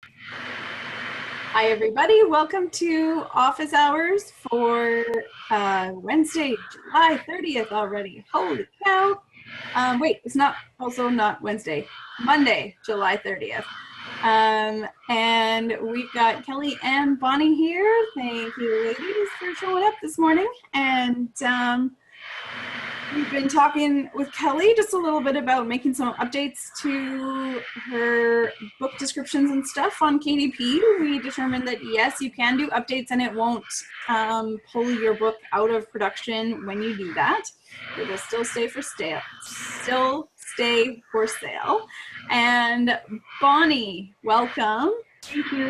Hi, everybody. Welcome to office hours for Wednesday, July 30th already. Holy cow. Wait, it's not Wednesday, Monday, July 30th. And we've got Kelly and Bonni here. Thank you, ladies, for showing up this morning. And we've been talking with Kelly just a little bit about making some updates to her book descriptions and stuff on KDP. We determined that yes, you can do updates and it won't pull your book out of production when you do that. It will still stay for sale. And Bonni, welcome. Thank you.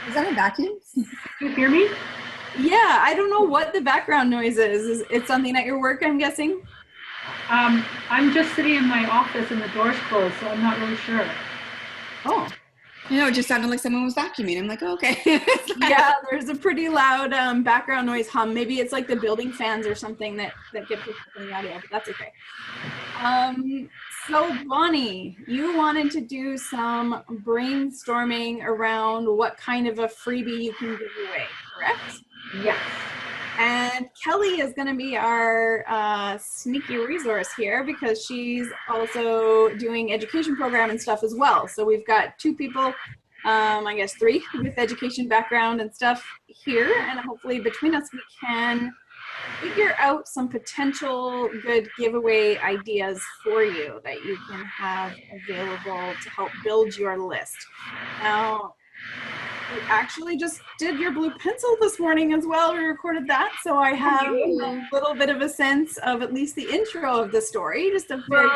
Is that a vacuum? Can you hear me? Yeah, I don't know what the background noise is. Is it something at your work, I'm guessing? I'm just sitting in my office and the door's closed, so I'm not really sure. Oh. You know, it just sounded like someone was vacuuming. I'm like, oh, okay. Yeah, there's a pretty loud background noise hum. Maybe it's like the building fans or something that get picked up in the audio, but that's okay. So Bonni, you wanted to do some brainstorming around what kind of a freebie you can give away, correct? Yes. And Kelly is going to be our sneaky resource here because she's also doing education program and stuff as well. So we've got two people, I guess three, with education background and stuff here. And hopefully between us, we can figure out some potential good giveaway ideas for you that you can have available to help build your list. Now, we actually just did your blue pencil this morning as well. We recorded that, so I have a little bit of a sense of at least the intro of the story. Just a very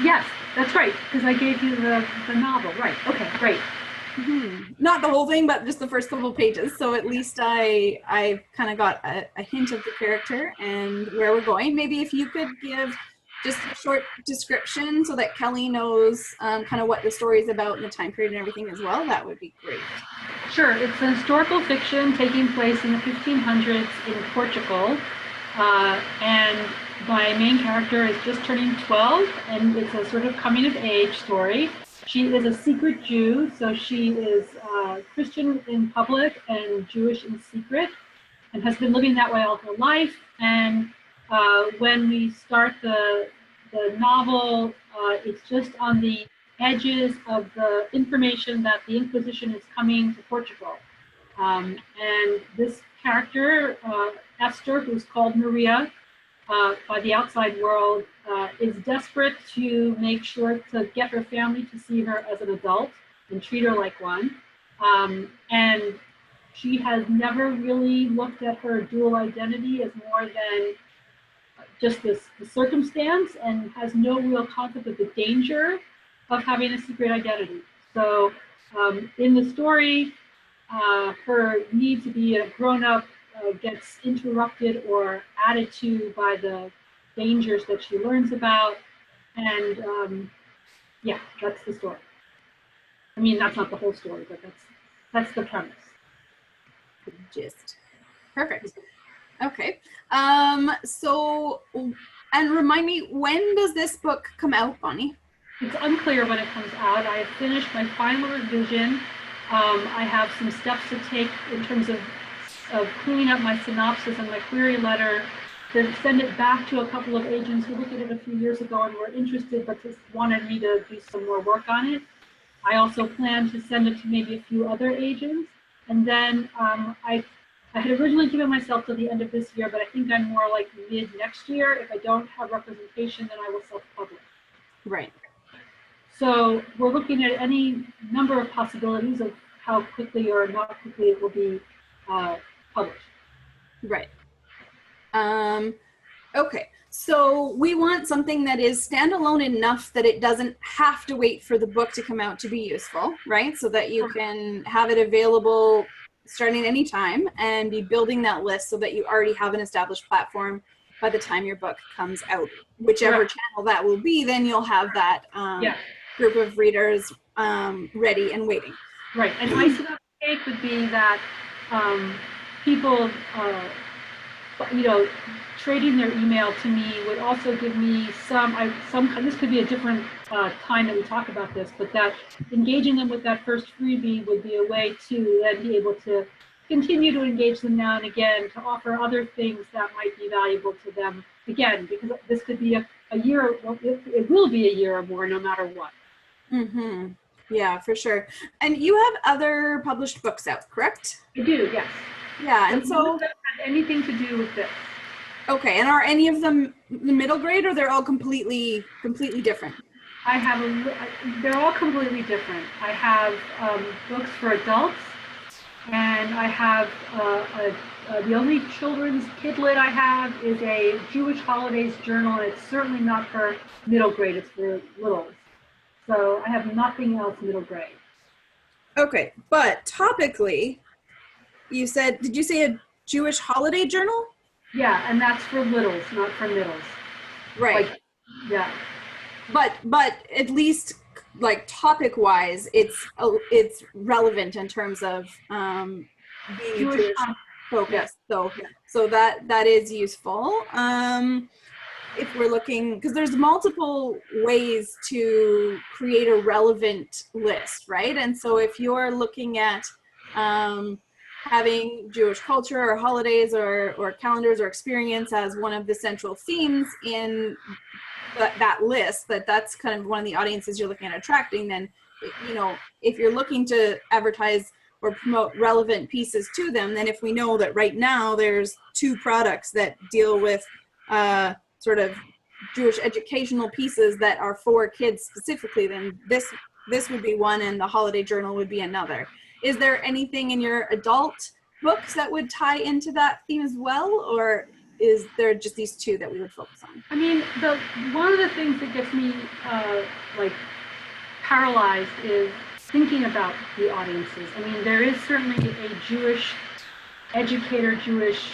yes, that's right, because I gave you the novel. Right. Okay. Great. Not the whole thing, but just the first couple pages. So at least I kind of got a hint of the character and where we're going. Maybe if you could give just a short description so that Kelly knows kind of what the story is about and the time period and everything as well, that would be great. Sure. It's a historical fiction taking place in the 1500s in Portugal. And my main character is just turning 12, and it's a sort of coming-of-age story. She is a secret Jew, so she is Christian in public and Jewish in secret, and has been living that way all her life. And when we start the novel, it's just on the edges of the information that the Inquisition is coming to Portugal. And this character, Esther, who's called Maria by the outside world, is desperate to make sure to get her family to see her as an adult and treat her like one. And she has never really looked at her dual identity as more than just the circumstance, and has no real concept of the danger of having a secret identity. So in the story, her need to be a grown-up gets interrupted or added to by the dangers that she learns about. And yeah, that's the story. I mean, that's not the whole story, but that's the premise. Gist. Perfect. Okay. So, and remind me, when does this book come out, Bonni? It's unclear when it comes out. I have finished my final revision. I have some steps to take in terms of cleaning up my synopsis and my query letter to send it back to a couple of agents who looked at it a few years ago and were interested but just wanted me to do some more work on it. I also plan to send it to maybe a few other agents. And then I had originally given myself till the end of this year, but I think I'm more like mid next year. If I don't have representation, then I will self-publish. Right. So we're looking at any number of possibilities of how quickly or not quickly it will be published. Right. Okay. So we want something that is standalone enough that it doesn't have to wait for the book to come out to be useful, right? So that you can have it available starting any time and be building that list so that you already have an established platform by the time your book comes out. Whichever channel that will be, then you'll have that group of readers ready and waiting. Right. And icing on the cake would be that people you know, trading their email to me would also give me this could be a different time that we talk about this, but that engaging them with that first freebie would be a way to then be able to continue to engage them now and again, to offer other things that might be valuable to them, again, because this could be a year, well, it will be a year or more no matter what. Mm-hmm. Yeah, for sure. And you have other published books out, correct? I do, yes. Yeah, and But so none of them have anything to do with this. okay, and are any of them the middle grade, or they're all completely different? They're all completely different. I have books for adults, and I have the only children's kidlit I have is a Jewish holidays journal, and it's certainly not for middle grade, it's for littles. So I have nothing else middle grade. Okay, but topically, did you say a Jewish holiday journal? Yeah, and that's for littles, not for middles. Right. Like, yeah. But at least like topic wise, it's relevant in terms of being Jewish focused. Yeah. So that is useful. If we're looking, because there's multiple ways to create a relevant list, right? And so if you're looking at having Jewish culture or holidays or calendars or experience as one of the central themes in that list, that's kind of one of the audiences you're looking at attracting, then, you know, if you're looking to advertise or promote relevant pieces to them, then if we know that right now there's 2 products that deal with sort of Jewish educational pieces that are for kids specifically, then this would be one and the holiday journal would be another. Is there anything in your adult books that would tie into that theme as well, or is there just these 2 that we would focus on? I mean, one of the things that gets me like paralyzed is thinking about the audiences. I mean, there is certainly a Jewish educator, Jewish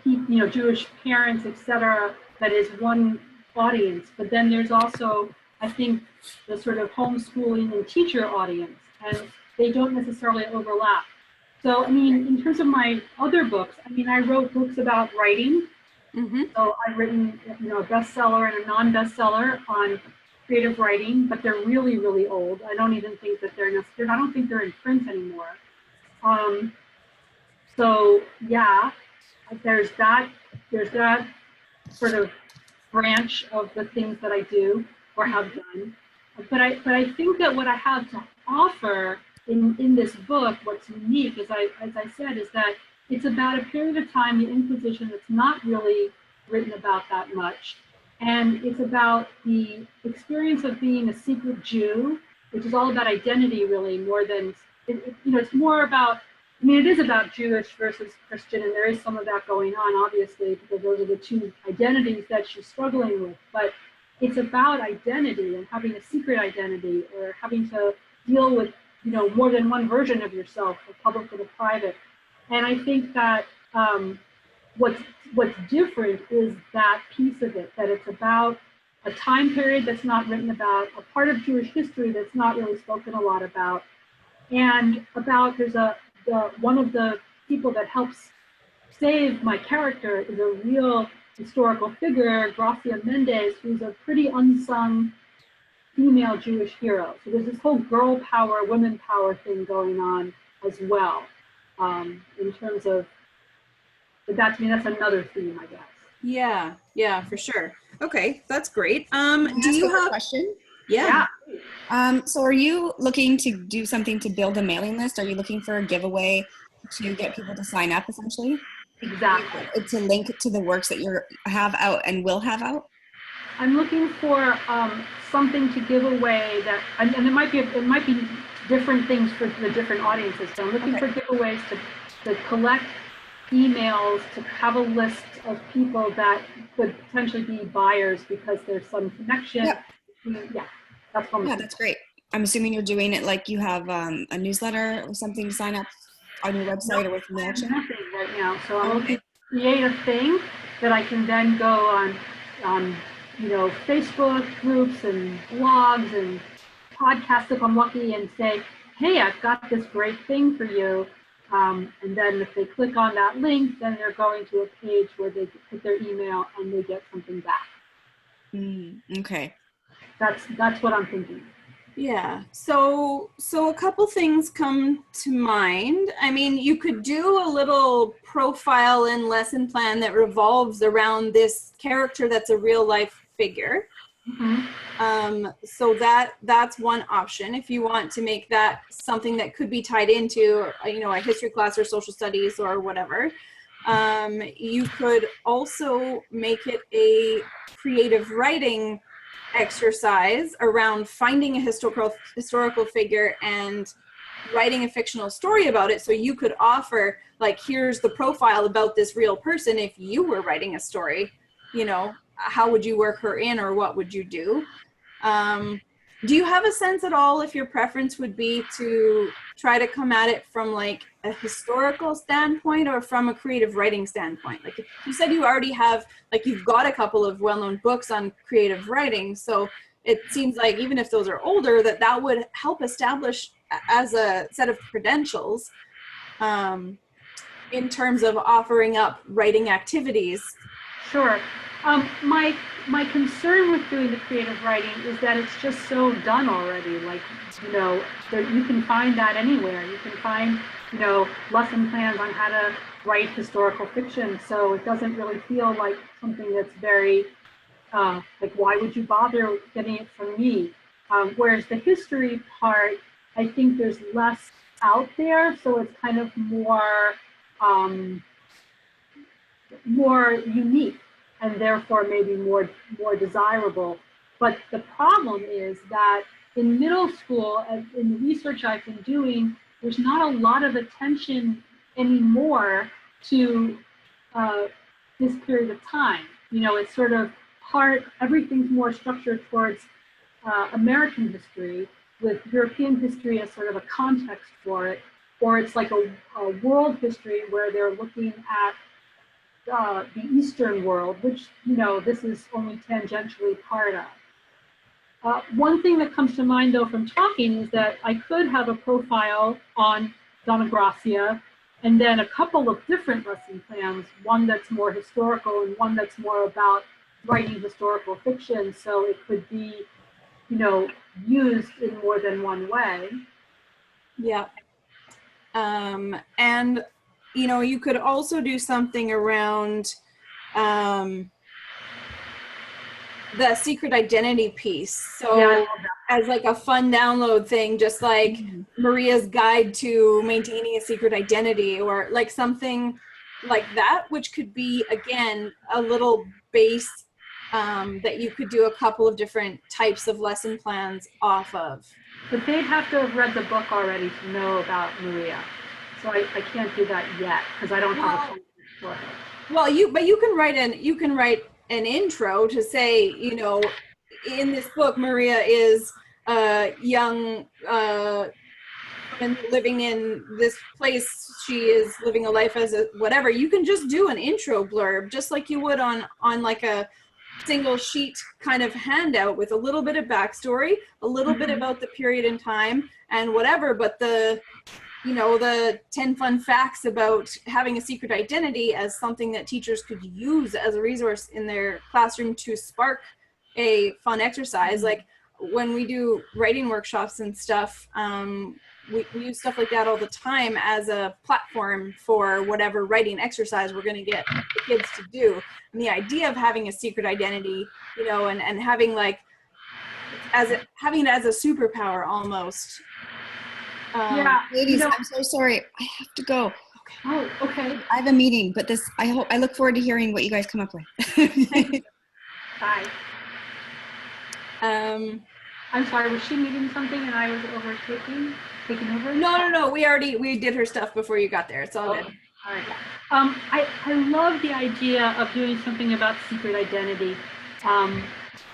Jewish parents, etc., that is one audience. But then there's also, I think, the sort of homeschooling and teacher audience, and they don't necessarily overlap. So, I mean, in terms of my other books, I mean, I wrote books about writing. Mm-hmm. So I've written, a bestseller and a non-bestseller on creative writing, but they're really, really old. I don't even think that I don't think they're in print anymore. So yeah, there's that sort of branch of the things that I do or have done. But I think that what I have to offer in this book, what's unique, as I said, is that it's about a period of time, the Inquisition, that's not really written about that much. And it's about the experience of being a secret Jew, which is all about identity, really, more than, it's more about, I mean, it is about Jewish versus Christian, and there is some of that going on, obviously, because those are the 2 identities that she's struggling with. But it's about identity and having a secret identity, or having to deal with, more than one version of yourself, the public or the private. And I think that what's different is that piece of it, that it's about a time period that's not written about, a part of Jewish history that's not really spoken a lot about, and about one of the people that helps save my character is a real historical figure, Gracia Mendez, who's a pretty unsung female Jewish hero. So there's this whole girl power, women power thing going on as well, in terms of, that's another theme, I guess. Yeah, for sure. Okay, that's great. Do you have a question? Yeah. So are you looking to do something to build a mailing list? Are you looking for a giveaway to get people to sign up, essentially? Exactly. To link to the works that you have out and will have out? I'm looking for something to give away that, and it might be different things for the different audiences. So I'm looking for giveaways to collect emails, to have a list of people that could potentially be buyers because there's some connection. Yep. Yeah, that's what I'm that's great. I'm assuming you're doing it like you have a newsletter or something to sign up on your website or with MailChimp? Nothing right now. So I'm looking to create a thing that I can then go on Facebook groups and blogs and podcasts if I'm lucky, and say, hey, I've got this great thing for you. And then if they click on that link, then they're going to a page where they put their email and they get something back. Okay. That's what I'm thinking. Yeah. So a couple things come to mind. I mean, you could do a little profile and lesson plan that revolves around this character that's a real life figure. So that's one option if you want to make that something that could be tied into, a history class or social studies or whatever. You could also make it a creative writing exercise around finding a historical figure and writing a fictional story about it. So you could offer, like, here's the profile about this real person. If you were writing a story, how would you work her in, or what would you do? Do you have a sense at all if your preference would be to try to come at it from like a historical standpoint or from a creative writing standpoint? Like you said, you already have, like, you've got a couple of well-known books on creative writing. So it seems like even if those are older, that would help establish as a set of credentials in terms of offering up writing activities. Sure. My concern with doing the creative writing is that it's just so done already. Like, you can find that anywhere. You can find, lesson plans on how to write historical fiction. So it doesn't really feel like something that's very, like, why would you bother getting it from me? Whereas the history part, I think there's less out there. So it's kind of more unique, and therefore maybe more desirable. But the problem is that in middle school, in the research I've been doing, there's not a lot of attention anymore to this period of time. It's sort of everything's more structured towards American history, with European history as sort of a context for it, or it's like a world history where they're looking at the Eastern world, which, this is only tangentially part of. One thing that comes to mind, though, from talking is that I could have a profile on Donna Gracia and then a couple of different lesson plans, one that's more historical and one that's more about writing historical fiction. So it could be, used in more than one way. Yeah. And you could also do something around the secret identity piece. So as like a fun download thing, just like Maria's guide to maintaining a secret identity, or like something like that, which could be, again, a little base that you could do a couple of different types of lesson plans off of. But they'd have to have read the book already to know about Maria. So I can't do that yet because I don't have a context for it. Well, you can write an intro to say, in this book, Maria is a young woman living in this place. She is living a life as a whatever. You can just do an intro blurb, just like you would on like a single sheet kind of handout with a little bit of backstory, a little bit about the period in time and whatever, but the 10 fun facts about having a secret identity as something that teachers could use as a resource in their classroom to spark a fun exercise. Like when we do writing workshops and stuff, we use stuff like that all the time as a platform for whatever writing exercise we're going to get the kids to do. And the idea of having a secret identity, and having having it as a superpower almost. Ladies, I'm so sorry. I have to go. Oh, okay. I have a meeting, but I look forward to hearing what you guys come up with. Bye. I'm sorry, was she needing something and I was taking over? No. We did her stuff before you got there. It's all good. All right. I love the idea of doing something about secret identity,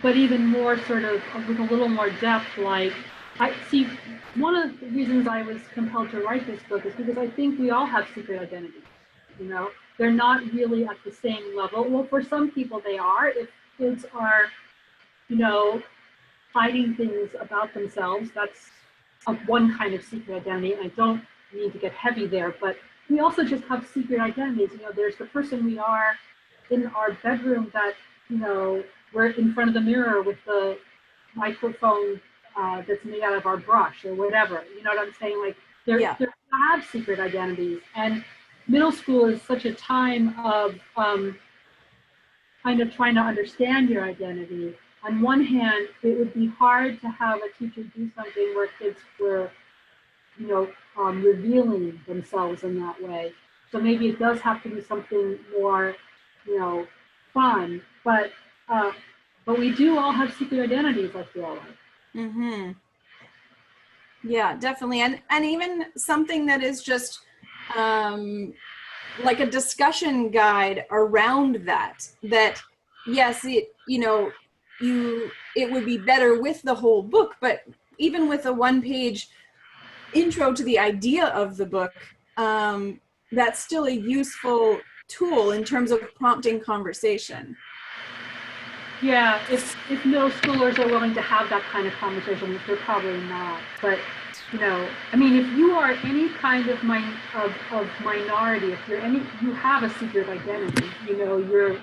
but even more sort of with a little more depth. Like, I see, one of the reasons I was compelled to write this book is because I think we all have secret identities. They're not really at the same level. Well, for some people they are. If kids are, hiding things about themselves, that's one kind of secret identity. I don't need to get heavy there, but we also just have secret identities. There's the person we are in our bedroom that, we're in front of the mirror with the microphone that's made out of our brush or whatever. You know what I'm saying? Like they have secret identities, and middle school is such a time of kind of trying to understand your identity. On one hand, it would be hard to have a teacher do something where kids were, revealing themselves in that way. So maybe it does have to be something more, fun. But we do all have secret identities, I feel like. Mm-hmm. Yeah, definitely. And even something that is just like a discussion guide around that yes, it would be better with the whole book, but even with a one-page intro to the idea of the book, that's still a useful tool in terms of prompting conversation. Yeah, if middle schoolers are willing to have that kind of conversation, which they're probably not, but if you are any kind of minority, if you have a secret identity, you're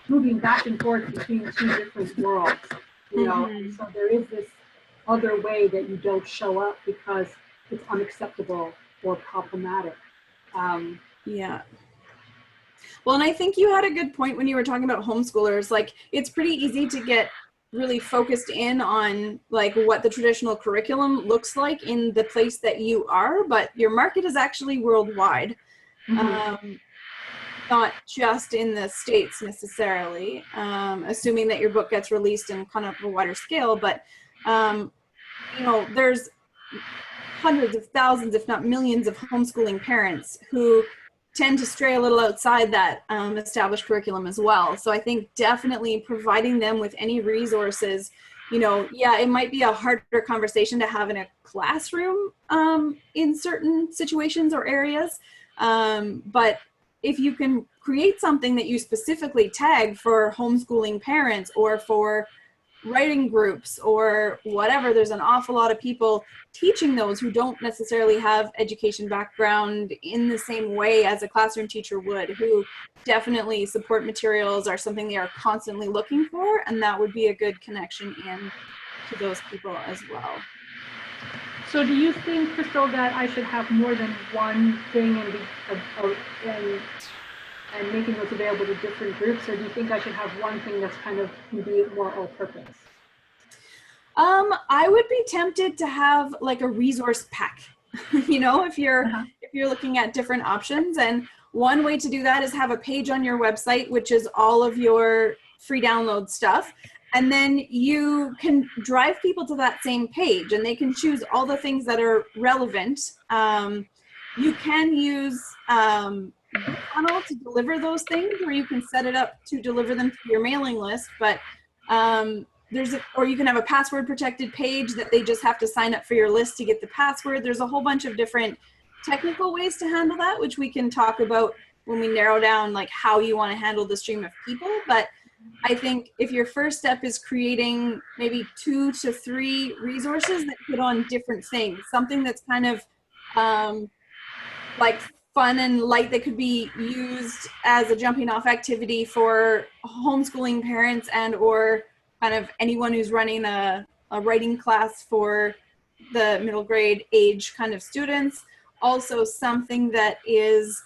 moving back and forth between two different worlds, and so there is this other way that you don't show up because it's unacceptable or problematic. Yeah. Well, and I think you had a good point when you were talking about homeschoolers. Like, it's pretty easy to get really focused in on like what the traditional curriculum looks like in the place that you are, but your market is actually worldwide. Not just in the States necessarily, assuming that your book gets released in kind of a wider scale, but there's hundreds of thousands, if not millions, of homeschooling parents who tend to stray a little outside that established curriculum as well. So I think definitely providing them with any resources, it might be a harder conversation to have in a classroom in certain situations or areas. But if you can create something that you specifically tag for homeschooling parents or for writing groups or whatever, there's an awful lot of people teaching those who don't necessarily have education background in the same way as a classroom teacher would, who definitely support materials are something they are constantly looking for, and that would be a good connection in to those people as well. So do you think, Crystal, that I should have more than one thing and making those available to different groups, or do you think I should have one thing that's kind of can be more all-purpose? I would be tempted to have like a resource pack, if you're looking at different options. And one way to do that is have a page on your website, which is all of your free download stuff. And then you can drive people to that same page and they can choose all the things that are relevant. You can use funnel to deliver those things, or you can set it up to deliver them through your mailing list. But or you can have a password protected page that they just have to sign up for your list to get the password. There's a whole bunch of different technical ways to handle that, which we can talk about when we narrow down like how you want to handle the stream of people. But I think if your first step is creating maybe 2 to 3 resources that hit on different things, something that's kind of like fun and light that could be used as a jumping off activity for homeschooling parents and or kind of anyone who's running a writing class for the middle grade age kind of students. Also something that is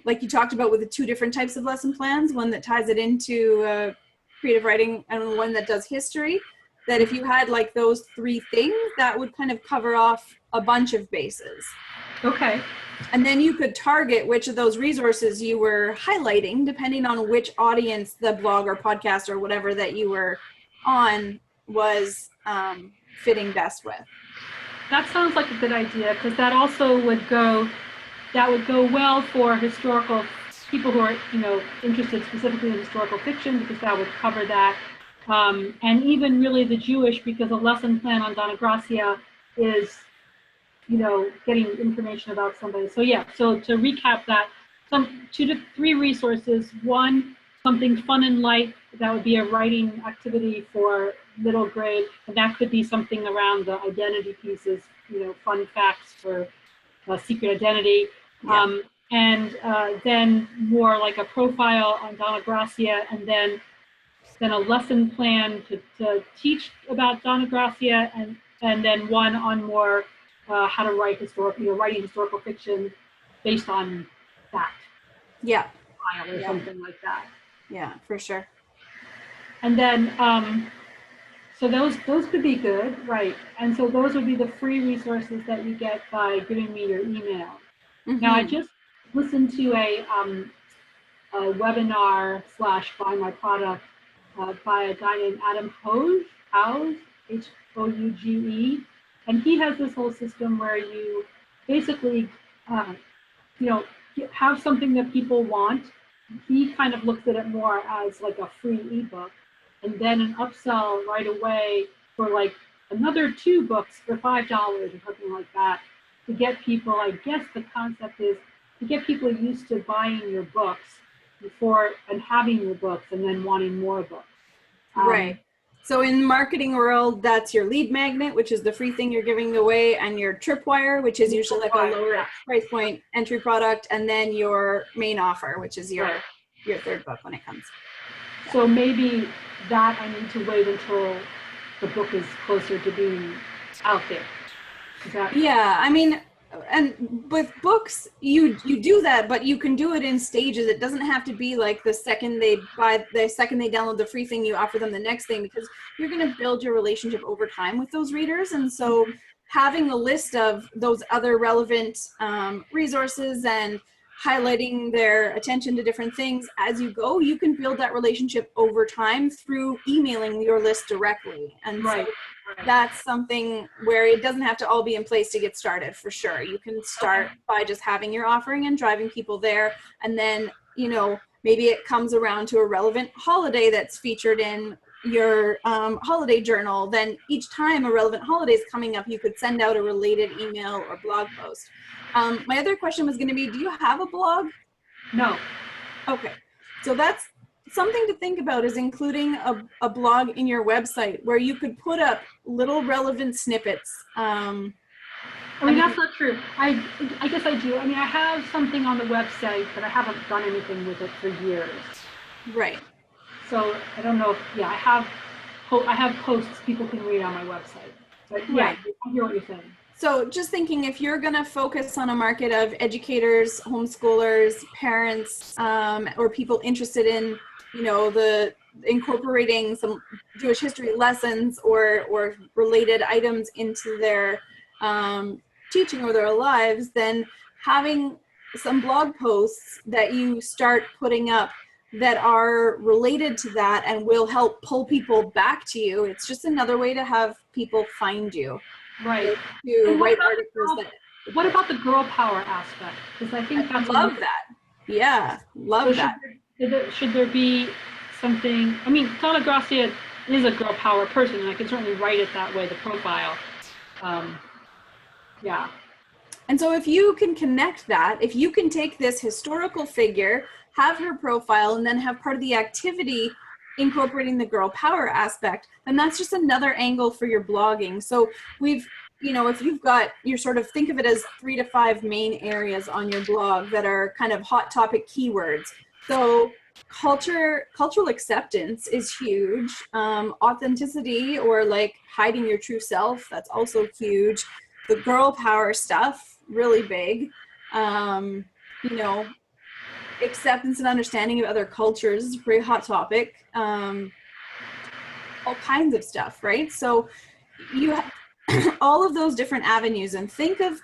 like you talked about with the 2 different types of lesson plans, one that ties it into creative writing and one that does history, that if you had like those 3 things, that would kind of cover off a bunch of bases. Okay. And then you could target which of those resources you were highlighting, depending on which audience the blog or podcast or whatever that you were on was fitting best with. That sounds like a good idea, because that also would go well for historical people who are, interested specifically in historical fiction, because that would cover that. And even really the Jewish, because a lesson plan on Donna Gracia is, getting information about somebody. So yeah, so to recap that, 2 to 3 resources. One, something fun and light, that would be a writing activity for middle grade, and that could be something around the identity pieces, fun facts for secret identity. Yeah. And then more like a profile on Donna Gracia, and then a lesson plan to teach about Donna Gracia, and then one on more how to write writing historical fiction based on that Yeah. file or something like that. Yeah, for sure. And then so those could be good, right? And so those would be the free resources that you get by giving me your email. Mm-hmm. Now I just listened to a webinar / buy my product by a guy named Adam Houge, Houge, and he has this whole system where you basically, have something that people want. He kind of looks at it more as like a free ebook, and then an upsell right away for like another 2 books for $5 or something like that, to get people. I guess the concept is to get people used to buying your books before and having your books and then wanting more books. Right. So in marketing world, that's your lead magnet, which is the free thing you're giving away, and your tripwire, which is usually like a lower price point entry product, and then your main offer, which is your third book when it comes. So maybe that I need to wait until the book is closer to being out there. Yeah, I mean, and with books, you do that, but you can do it in stages. It doesn't have to be like the second they download the free thing, you offer them the next thing, because you're going to build your relationship over time with those readers. And so having a list of those other relevant resources and highlighting their attention to different things as you go, you can build that relationship over time through emailing your list directly. And so that's something where it doesn't have to all be in place to get started, for sure. You can start by just having your offering and driving people there. And then, maybe it comes around to a relevant holiday that's featured in your holiday journal. Then each time a relevant holiday is coming up, you could send out a related email or blog post. My other question was going to be, do you have a blog? No. Okay. So that's something to think about, is including a blog in your website where you could put up little relevant snippets. I mean, that's not true. I guess I do. I mean, I have something on the website, but I haven't done anything with it for years. Right. So I don't know if, I have posts people can read on my website. But I hear what you're saying. So just thinking, if you're going to focus on a market of educators, homeschoolers, parents, or people interested in, the incorporating some Jewish history lessons or related items into their teaching or their lives, then having some blog posts that you start putting up that are related to that and will help pull people back to you. It's just another way to have people find you. Right. To write articles what about the girl power aspect? Because I think that's love that. Yeah, love that. Should there be something? I mean, Donna Gracia is a girl power person, and I can certainly write it that way, the profile. And so if you can connect that, if you can take this historical figure, have her profile, and then have part of the activity incorporating the girl power aspect, then that's just another angle for your blogging. So we've, if you've got, you sort of think of it as 3 to 5 main areas on your blog that are kind of hot topic keywords. So cultural acceptance is huge. Authenticity, or like hiding your true self, that's also huge. The girl power stuff, really big. Acceptance and understanding of other cultures is a pretty hot topic. All kinds of stuff, right? So you have all of those different avenues, and think of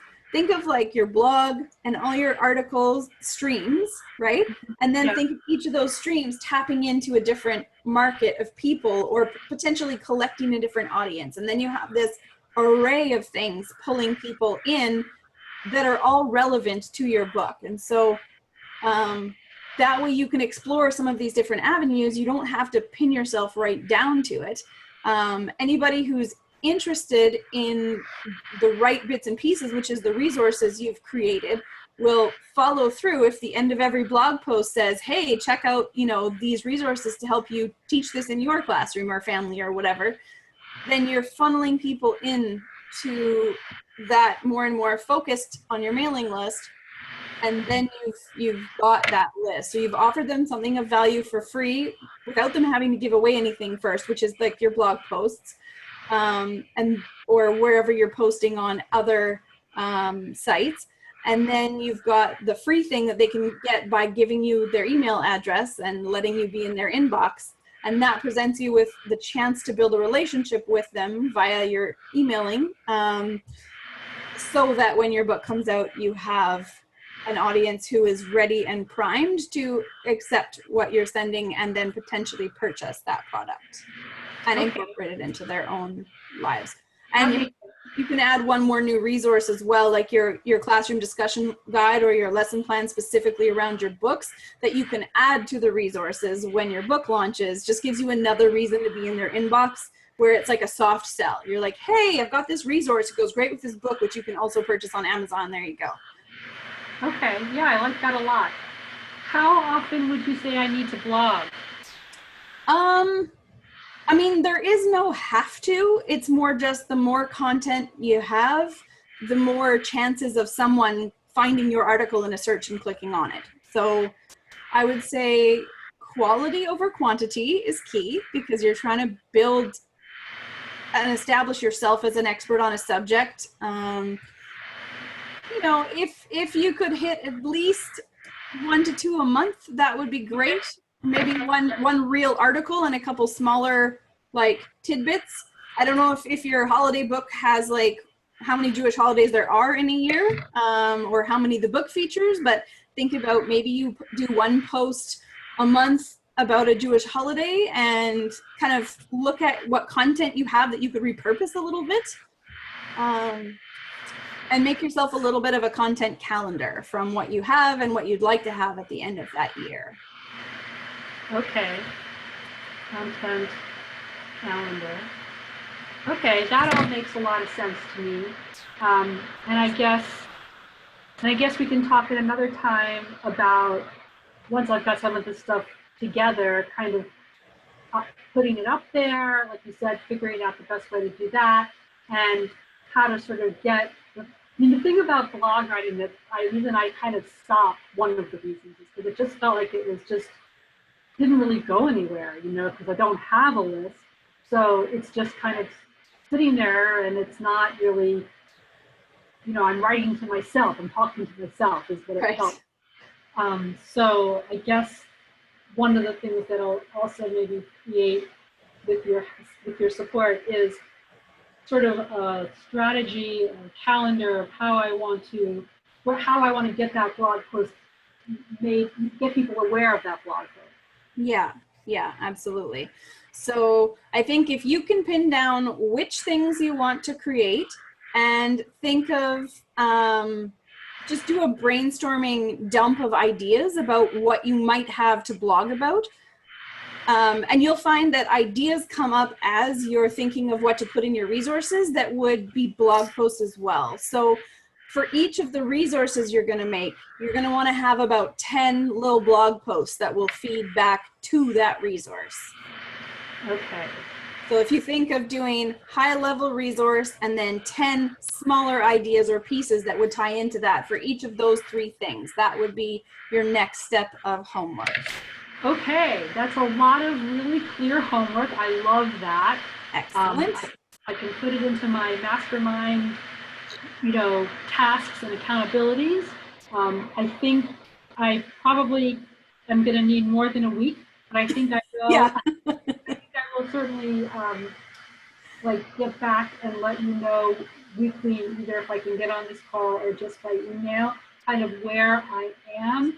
like your blog and all your articles streams, right? And then think of each of those streams tapping into a different market of people, or potentially collecting a different audience. And then you have this array of things pulling people in that are all relevant to your book. And so that way you can explore some of these different avenues. You don't have to pin yourself right down to it. Anybody who's interested in the right bits and pieces, which is the resources you've created, will follow through. If the end of every blog post says, hey, check out, these resources to help you teach this in your classroom or family or whatever, then you're funneling people in to that more and more focused on your mailing list, and then you've got that list. So you've offered them something of value for free without them having to give away anything first, which is like your blog posts, and or wherever you're posting on other sites. And then you've got the free thing that they can get by giving you their email address and letting you be in their inbox. And that presents you with the chance to build a relationship with them via your emailing, so that when your book comes out, you have an audience who is ready and primed to accept what you're sending and then potentially purchase that product and incorporate it into their own lives. And you can add one more new resource as well, like your classroom discussion guide or your lesson plan specifically around your books that you can add to the resources when your book launches. Just gives you another reason to be in their inbox, where it's like a soft sell. You're like, hey, I've got this resource. It goes great with this book, which you can also purchase on Amazon. There you go. Okay, yeah, I like that a lot. How often would you say I need to blog? I mean, there is no have to. It's more just the more content you have, the more chances of someone finding your article in a search and clicking on it. So I would say quality over quantity is key, because you're trying to build and establish yourself as an expert on a subject. You know, if you could hit at least 1 to 2 a month, that would be great. Maybe one real article and a couple smaller like tidbits. I don't know if your holiday book has like how many Jewish holidays there are in a year, or how many the book features, but think about maybe you do one post a month about a Jewish holiday and kind of look at what content you have that you could repurpose a little bit. And make yourself a little bit of a content calendar from what you have and what you'd like to have at the end of that year. Okay. Content calendar. Okay, that all makes a lot of sense to me. And I guess we can talk at another time about, once I've got some of this stuff together, kind of putting it up there, like you said, figuring out the best way to do that, and how to sort of get. I mean, the thing about blog writing that I kind of stopped, one of the reasons is because it just felt like it was just didn't really go anywhere, you know, because I don't have a list. So it's just kind of sitting there, and it's not really, you know, I'm writing to myself, I'm talking to myself is what it felt. So I guess one of the things that I'll also maybe create with your support is sort of a strategy, a calendar of how I want to get that blog post made, get people aware of that blog post. Yeah, absolutely. So I think if you can pin down which things you want to create and think of, just do a brainstorming dump of ideas about what you might have to blog about. And you'll find that ideas come up as you're thinking of what to put in your resources that would be blog posts as well. So for each of the resources you're going to make, you're going to want to have about 10 little blog posts that will feed back to that resource. Okay. So if you think of doing high-level resource and then 10 smaller ideas or pieces that would tie into that for each of those 3 things, that would be your next step of homework. Okay, that's a lot of really clear homework. I love that. Excellent. I can put it into my mastermind, you know, tasks and accountabilities. I think I probably am going to need more than a week, but I think I will. Yeah. I think I will certainly like get back and let you know weekly, either if I can get on this call or just by email, kind of where I am,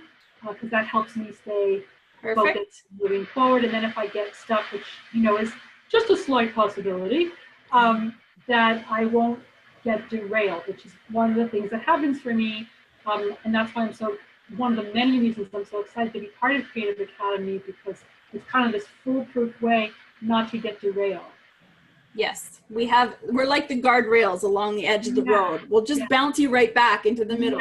because that helps me stay focused moving forward. And then if I get stuck, which, you know, is just a slight possibility, that I won't get derailed, which is one of the things that happens for me. And that's why one of the many reasons I'm so excited to be part of Creative Academy, because it's kind of this foolproof way not to get derailed. Yes, we're like the guardrails along the edge of the road. We'll just bounce you right back into the middle.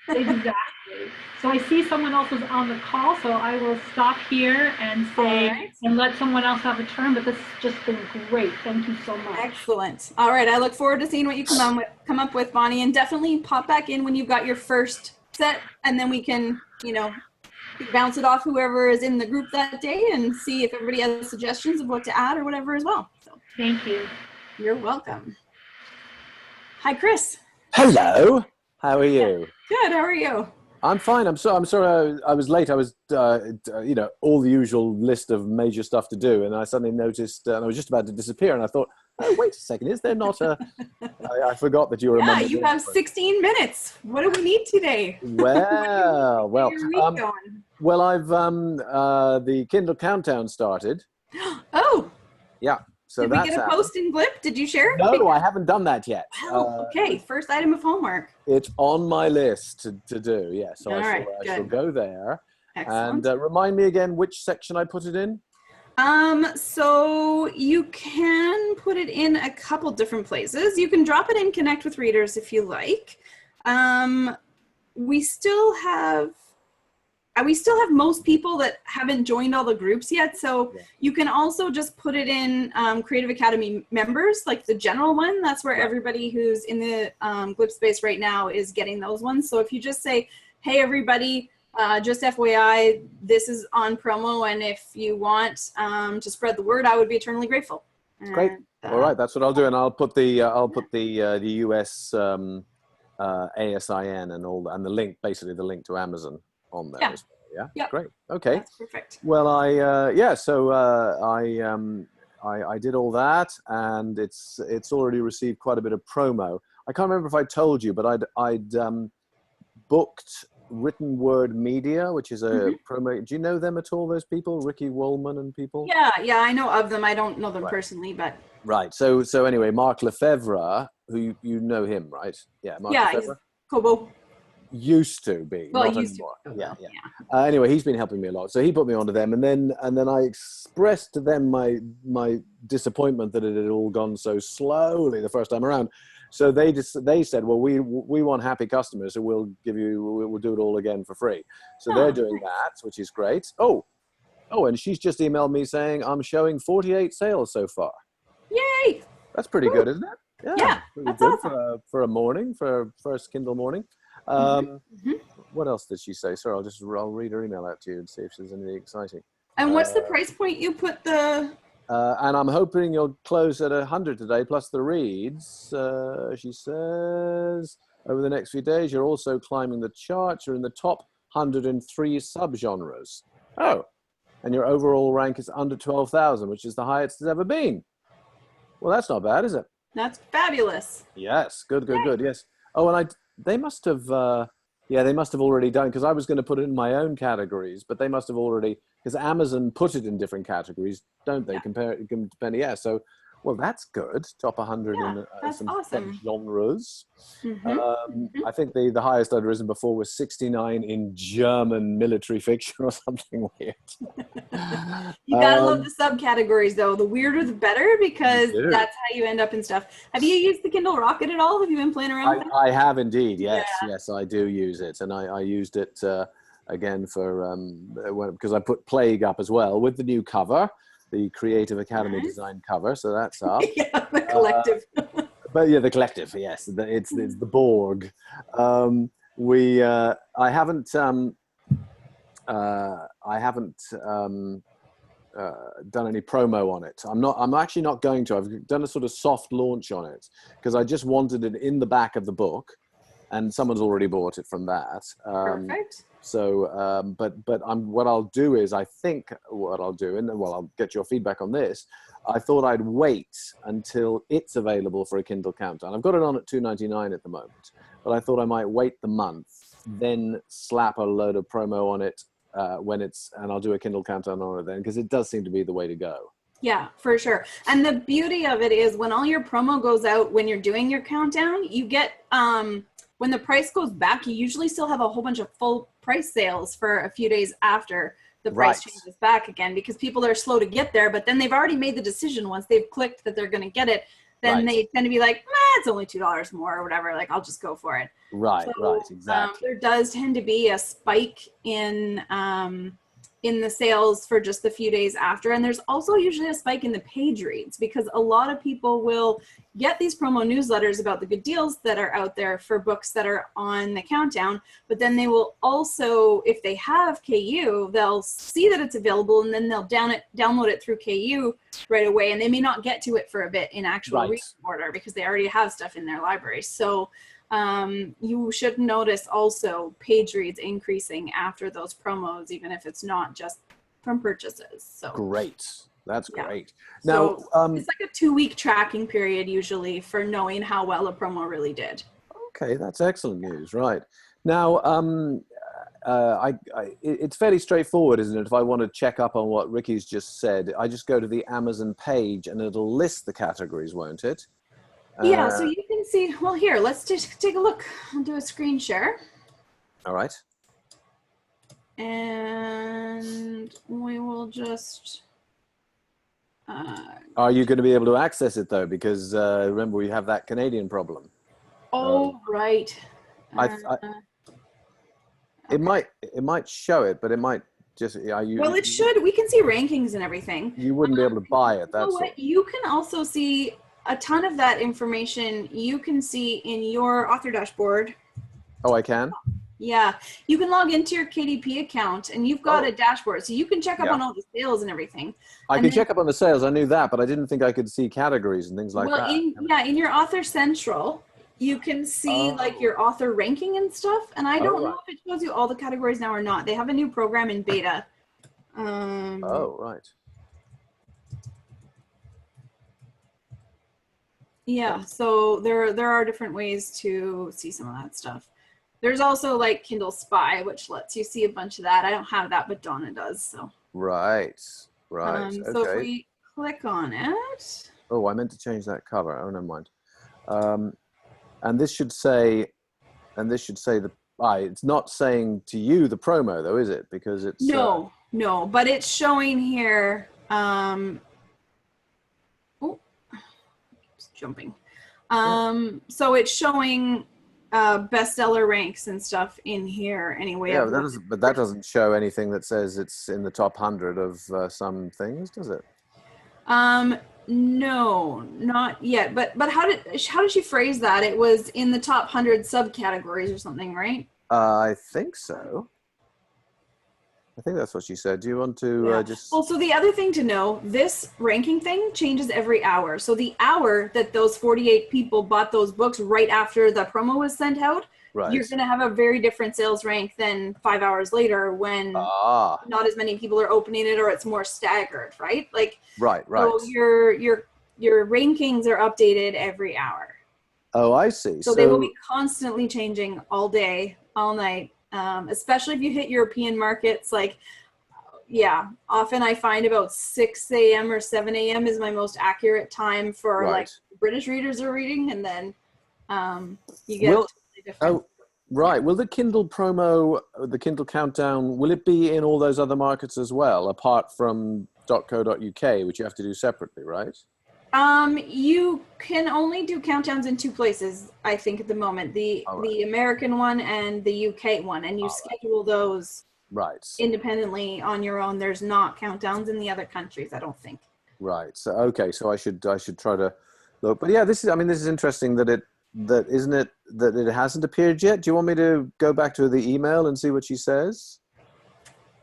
Exactly. So I see someone else is on the call, so I will stop here and say, All right. and let someone else have a turn, but this has just been great. Thank you so much. Excellent. All right. I look forward to seeing what you come up with, Bonnie, and definitely pop back in when you've got your first set, and then we can, bounce it off whoever is in the group that day and see if everybody has suggestions of what to add or whatever as well. So Thank you. you're welcome. Hi, Chris. Hello. How are you? Good. How are you? I'm fine. I'm sorry. I was late. I was, all the usual list of major stuff to do, and I suddenly noticed, and I was just about to disappear, and I thought, oh, wait a second, is there not a? I forgot that you were a member. Yeah, you have 16 minutes. What do we need today? Well, well, I've the Kindle Countdown started. Oh. Yeah. So did we get a post in Glip? Did you share? No, I haven't done that yet. Oh, okay. First item of homework. It's on my list to do. Yeah, so I shall go there. Excellent. And remind me again which section I put it in. So you can put it in a couple different places. You can drop it in Connect with Readers if you like. We still have most people that haven't joined all the groups yet. So you can also just put it in Creative Academy members, like the general one. That's where everybody who's in the Glip space right now is getting those ones. So if you just say, hey, everybody, just FYI, this is on promo. And if you want to spread the word, I would be eternally grateful. Great. All right. That's what I'll do. And I'll put the US ASIN and the link, basically the link to Amazon on there. Yeah. As well. Yeah. Yep. Great. Okay. That's perfect. Well, I did all that, and it's already received quite a bit of promo. I can't remember if I told you, but I'd booked Written Word Media, which is a promo. Do you know them at all? Those people, Ricky Woolman and people. Yeah, I know of them. I don't know them personally, but right. So anyway, Mark Lefevre, who you know him, right? Yeah, Mark Lefevre. Kobo. Used to be, well, not anymore. Yeah. Anyway, he's been helping me a lot, so he put me onto them, and then I expressed to them my disappointment that it had all gone so slowly the first time around. So they said, well, we want happy customers, so we'll do it all again for free. So they're doing that, which is great. Oh, and she's just emailed me saying I'm showing 48 sales so far. Yay! That's pretty good, isn't it? Yeah, pretty that's good awesome. for a morning, for a first Kindle morning. What else did she say? Sorry, I'll read her email out to you and see if there's anything exciting. And what's the price point you put the? And I'm hoping you'll close at 100 today, plus the reads. She says, over the next few days, you're also climbing the charts. You're in the top 103 subgenres. Oh, and your overall rank is under 12,000, which is the highest it's ever been. Well, that's not bad, is it? That's fabulous. Yes, good, yes. Oh, and they must have already done, because I was going to put it in my own categories, but they must have already, because Amazon put it in different categories, don't they? Depending. Yeah. So, well, that's good. Top 100 in some awesome. genres. I think the highest I'd risen before was 69 in German military fiction or something weird. You gotta love the subcategories, though. The weirder, the better, because that's how you end up in stuff. Have you used the Kindle Rocket at all? Have you been playing around with it? I have indeed. Yes, yes, I do use it, and I used it again for because I put Plague up as well with the new cover, the Creative Academy design cover. So that's up. Yeah, the collective. But yeah, the collective. Yes, it's the Borg. I haven't done any promo on it. I'm actually not going to. I've done a sort of soft launch on it because I just wanted it in the back of the book, and someone's already bought it from that. Perfect. So, but what I'll do is, I think what I'll do, and well, I'll get your feedback on this. I thought I'd wait until it's available for a Kindle Countdown. I've got it on at $2.99 at the moment, but I thought I might wait the month, then slap a load of promo on it and I'll do a Kindle Countdown on it then, because it does seem to be the way to go. Yeah, for sure. And the beauty of it is when all your promo goes out, when you're doing your countdown, you get, when the price goes back, you usually still have a whole bunch of full price sales for a few days after the price changes back again, because people are slow to get there, but then they've already made the decision once they've clicked that they're going to get it. then Right. they tend to be like, nah, it's only $2 more or whatever. Like, I'll just go for it. Right, So, right, exactly. there does tend to be a spike in the sales for just the few days after. And there's also usually a spike in the page reads, because a lot of people will get these promo newsletters about the good deals that are out there for books that are on the countdown. But then they will also, if they have KU, they'll see that it's available, and then they'll download it through KU right away. And they may not get to it for a bit in actual Right. reading order because they already have stuff in their library. So you should notice also page reads increasing after those promos, even if it's not just from purchases. So Great. That's yeah. great. Now, So it's like a 2-week tracking period usually for knowing how well a promo really did. okay, that's excellent news. Right. Now, it's fairly straightforward, isn't it? If I want to check up on what Ricky's just said, I just go to the Amazon page and it'll list the categories, won't it? Yeah, so you can see, well, here, let's just take a look. I'll do a screen share. All right. And we will just... Are you going to be able to access it, though? Because remember, we have that Canadian problem. right. It might show it, but it might just... Well, it should. We can see rankings and everything. You wouldn't be able to buy it, You know that's what? all. You can also see a ton of that information. You can see in your author dashboard. Oh, I can? Yeah, you can log into your KDP account and you've got a dashboard, so you can check up on all the sales and everything. I can check up on the sales. I knew that, but I didn't think I could see categories and things like that. In your author central, you can see like your author ranking and stuff. And I don't know if it shows you all the categories now or not. They have a new program in beta. Right. Yeah, so there are different ways to see some of that stuff. There's also like Kindle Spy, which lets you see a bunch of that. I don't have that, but Donna does. So Right. So if we click on it. Oh, I meant to change that cover. Oh, never mind. And this should say, it's not saying to you the promo though, is it? Because it's no, but it's showing here. It's jumping. So it's showing bestseller ranks and stuff in here anyway. Yeah, but that doesn't show anything that says it's in the top 100 of some things, does it? No, not yet. But how did she phrase that? It was in the top 100 subcategories or something, right? I think so. I think that's what she said. Do you want to just... Well, so the other thing to know, this ranking thing changes every hour. So the hour that those 48 people bought those books right after the promo was sent out, you're going to have a very different sales rank than 5 hours later when not as many people are opening it, or it's more staggered, right? Like, right. So your rankings are updated every hour. Oh, I see. So they will be constantly changing all day, all night. Especially if you hit European markets, like, often I find about 6 a.m. or 7 a.m. is my most accurate time for like British readers are reading, and then you get totally different. Oh, right. Will the Kindle promo, the Kindle Countdown, will it be in all those other markets as well, apart from .co.uk, which you have to do separately, right? You can only do countdowns in 2 places, I think, at the moment. The American one and the UK one, and you schedule those independently on your own. There's not countdowns in the other countries, I don't think. Right. So okay, so I should try to look. But yeah, this is interesting that it hasn't appeared yet. Do you want me to go back to the email and see what she says?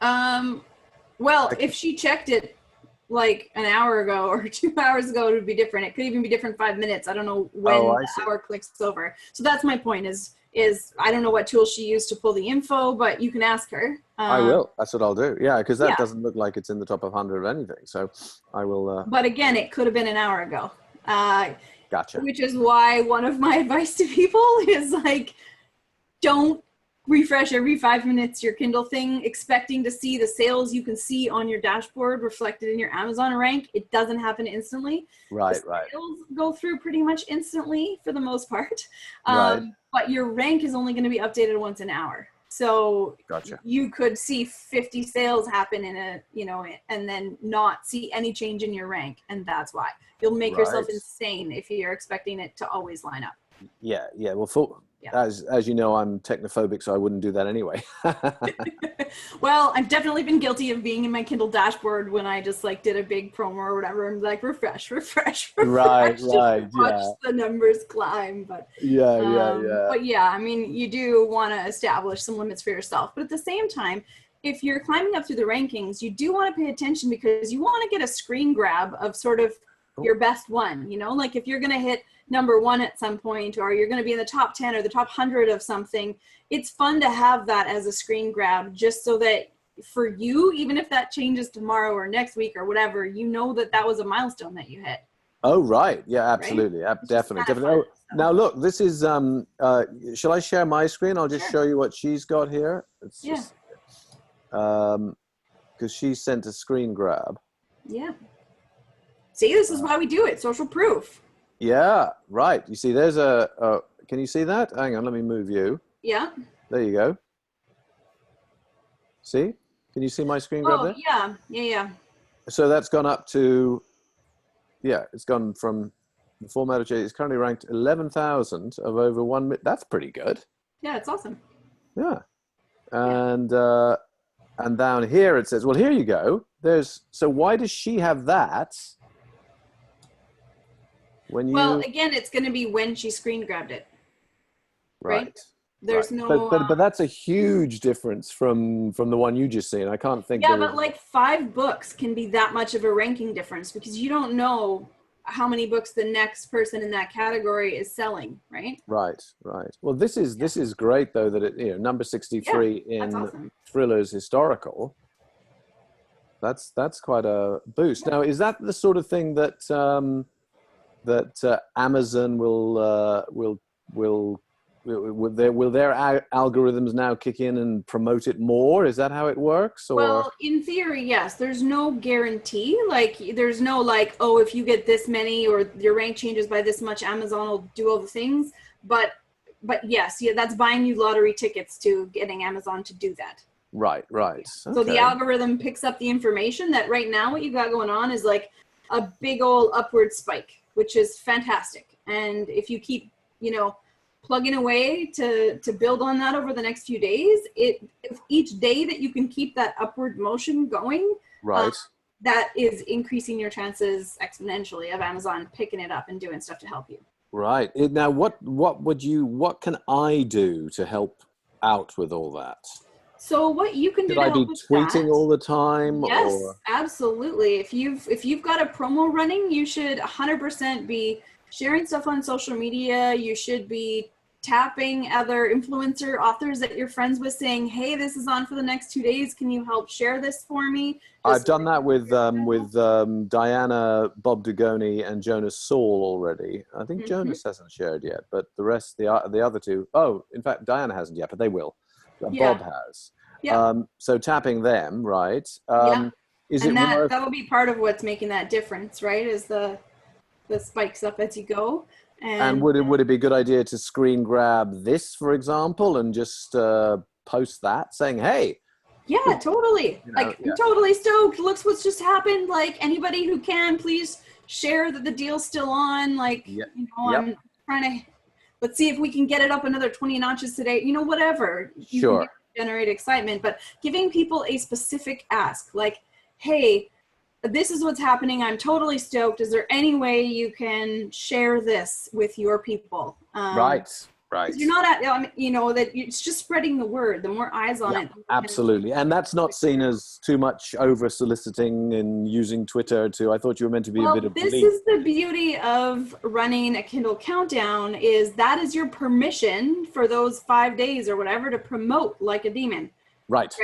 Well, if she checked it like an hour ago or 2 hours ago, it would be different. It could even be different 5 minutes. I don't know when the hour clicks over. So that's my point is I don't know what tool she used to pull the info, but you can ask her. I will. That's what I'll do. Yeah, because that doesn't look like it's in the top of 100 of anything. So I will. But again, it could have been an hour ago. Gotcha. Which is why one of my advice to people is like, don't refresh every 5 minutes your Kindle thing expecting to see the sales you can see on your dashboard reflected in your Amazon rank. It doesn't happen instantly. Right. Sales go through pretty much instantly for the most part. Right. But your rank is only going to be updated once an hour. So Gotcha. you could see 50 sales happen in a, you know, and then not see any change in your rank. And that's why you'll make yourself Right. insane if you're expecting it to always line up. Yeah. Yeah. Well, Yeah. as you know, I'm technophobic, so I wouldn't do that anyway. Well, I've definitely been guilty of being in my Kindle dashboard when I just like did a big promo or whatever and like refresh, Right. just Right. watch Yeah. the numbers climb. But Yeah. but yeah, I mean, you do want to establish some limits for yourself. But at the same time, if you're climbing up through the rankings, you do want to pay attention because you want to get a screen grab of sort of your best one, you know, like if you're going to hit number 1 at some point, or you're going to be in the top 10 or the top 100 of something, it's fun to have that as a screen grab, just so that for you, even if that changes tomorrow or next week or whatever, you know that that was a milestone that you hit. Oh, right. Yeah, absolutely. Right? Definitely. Fun, so. Now look, this is, shall I share my screen? I'll just Sure. show you what she's got here. It's Yeah. just, because she sent a screen grab. Yeah. See, this is why we do it. Social proof. Yeah, right. You see, there's can you see that? Hang on, let me move you. Yeah. There you go. See? Can you see my screen grab there? Yeah. So that's gone up to, yeah, it's gone from the format of J. It's currently ranked 11,000 of over 1 million. That's pretty good. Yeah, it's awesome. Yeah. And down here it says, well, here you go. So why does she have that? Well, again, it's going to be when she screen grabbed it. Right? There's no. But that's a huge difference from the one you just seen. I can't think. Yeah, but like 5 books can be that much of a ranking difference because you don't know how many books the next person in that category is selling, right? Right. Well, this is great though that it number 63 in awesome. Thrillers historical. That's quite a boost. Yeah. Now, is that the sort of thing that Amazon will their algorithms now kick in and promote it more? Is that how it works? Or? Well, in theory, yes. There's no guarantee. Like, there's no like, oh, if you get this many or your rank changes by this much, Amazon will do all the things. But yes, yeah, that's buying you lottery tickets to getting Amazon to do that. Right. Okay. So the algorithm picks up the information that right now what you got going on is like a big old upward spike, which is fantastic. And if you keep, plugging away to build on that over the next few days, if each day that you can keep that upward motion going, right, that is increasing your chances exponentially of Amazon picking it up and doing stuff to help you. Right. Now, what can I do to help out with all that? So what you can do Should to I be help with tweeting that, all the time? yes, or? Absolutely. If you've got a promo running, you should 100% be sharing stuff on social media. You should be tapping other influencer authors that you're friends with, saying, "Hey, this is on for the next 2 days. Can you help share this for me?" I've done that with Diana, Bob Dugoni, and Jonas Saul already. I think Jonas hasn't shared yet, but the rest, the other two. Oh, in fact, Diana hasn't yet, but they will. Bob has. Yeah. So tapping them, right? Is and it worth? That will be part of what's making that difference, right? Is the spikes up as you go. And would it be a good idea to screen grab this, for example, and just post that saying, "Hey"? Yeah, totally. I'm totally stoked. Looks what's just happened. Like, anybody who can, please share that the deal's still on. Like, I'm trying to, let's see if we can get it up another 20 notches today. Whatever. You can generate excitement, but giving people a specific ask, like, "Hey, this is what's happening. I'm totally stoked. Is there any way you can share this with your people?" Right. You're not that it's just spreading the word. The more eyes on it. Absolutely. And that's not seen as too much over soliciting and using Twitter to, I thought you were meant to be a bit of this is the beauty of running a Kindle Countdown, is that is your permission for those 5 days or whatever to promote like a demon. Right.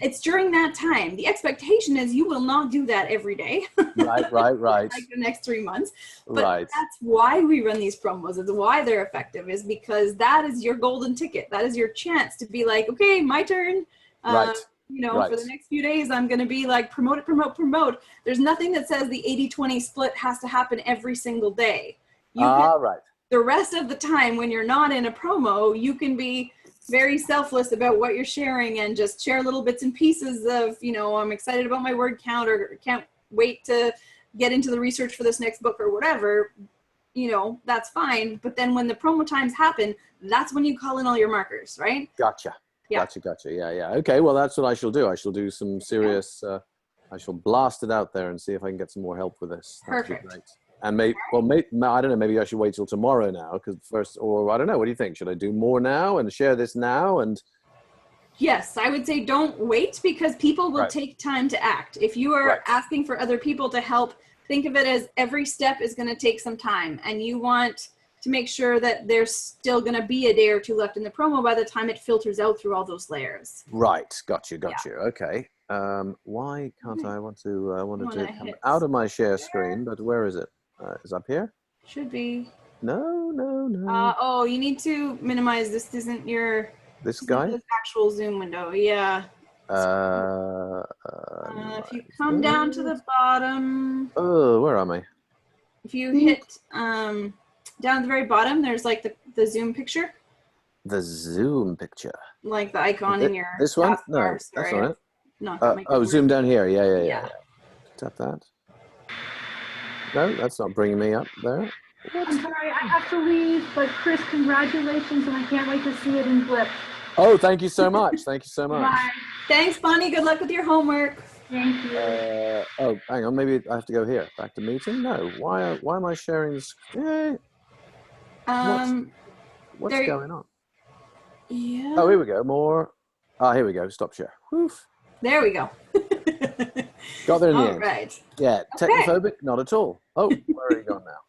It's during that time. The expectation is you will not do that every day. Right. Like the next 3 months. But that's why we run these promos. It's why they're effective, is because that is your golden ticket. That is your chance to be like, okay, my turn. For the next few days, I'm going to be like, promote. There's nothing that says the 80-20 split has to happen every single day. The rest of the time when you're not in a promo, you can be very selfless about what you're sharing and just share little bits and pieces of, you know, I'm excited about my word count or can't wait to get into the research for this next book or whatever, you know, that's fine. But then when the promo times happen, that's when you call in all your markers, right? Gotcha. Yeah. Gotcha. Yeah. Okay. Well, that's what I shall do. I shall do some serious, I shall blast it out there and see if I can get some more help with this. That'd be Perfect. great. And I don't know, maybe I should wait till tomorrow now, because first, or I don't know, what do you think? Should I do more now and share this now? And Yes, I would say don't wait, because people will take time to act. If you are asking for other people to help, think of it as every step is going to take some time, and you want to make sure that there's still going to be a day or two left in the promo by the time it filters out through all those layers. Right. Got you. Yeah. Okay. Why can't I want to come hit out of my share screen, but where is it? Is it up here? Should be. No. Oh, you need to minimize. This isn't your... This guy? This actual Zoom window. Yeah. If you come down to the bottom. Oh, where am I? If you hit down at the very bottom, there's like the Zoom picture. The Zoom picture. Like the icon in your... This one? taskbar. No, Sorry. that's not it. No, that might be oh, zoom down here. Yeah. Yeah. Tap that. No, that's not bringing me up there. What? I'm sorry, I have to leave, but Chris, congratulations, and I can't wait to see it in Blip. Oh, thank you so much. Thank you so much. Bye. Thanks, Bonni. Good luck with your homework. Thank you. Oh, hang on. Maybe I have to go here. Back to meeting? No. Why am I sharing this? What's going on? Yeah. Oh, here we go. More. Here we go. Stop share. Woof. There we go. Got there in the end. All right. Yeah. Okay. Technophobic? Not at all. Oh, where are you going now?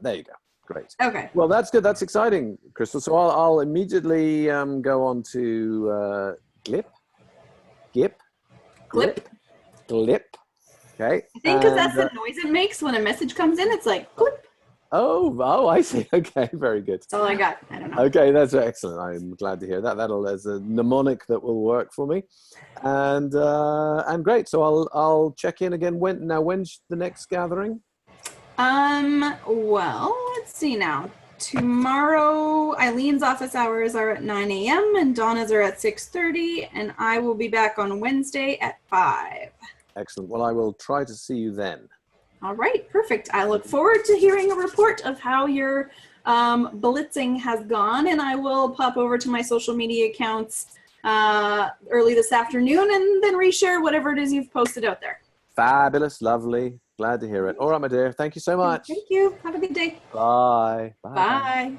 There you go. Great. Okay. Well, that's good. That's exciting, Crystal. So I'll immediately go on to Glip. Okay. I think because that's the noise it makes when a message comes in. It's like, clip. Oh, I see. Okay, very good. That's all I got. I don't know. Okay, that's excellent. I'm glad to hear that. There's a mnemonic that will work for me, and great. So I'll check in again. When's the next gathering? Well, let's see now. Tomorrow, Eileen's office hours are at 9 a.m. and Donna's are at 6:30, and I will be back on Wednesday at 5. Excellent. Well, I will try to see you then. All right, perfect. I look forward to hearing a report of how your blitzing has gone, and I will pop over to my social media accounts early this afternoon and then reshare whatever it is you've posted out there. Fabulous, lovely. Glad to hear it. All right, my dear. Thank you so much. Thank you. Have a good day. Bye. Bye.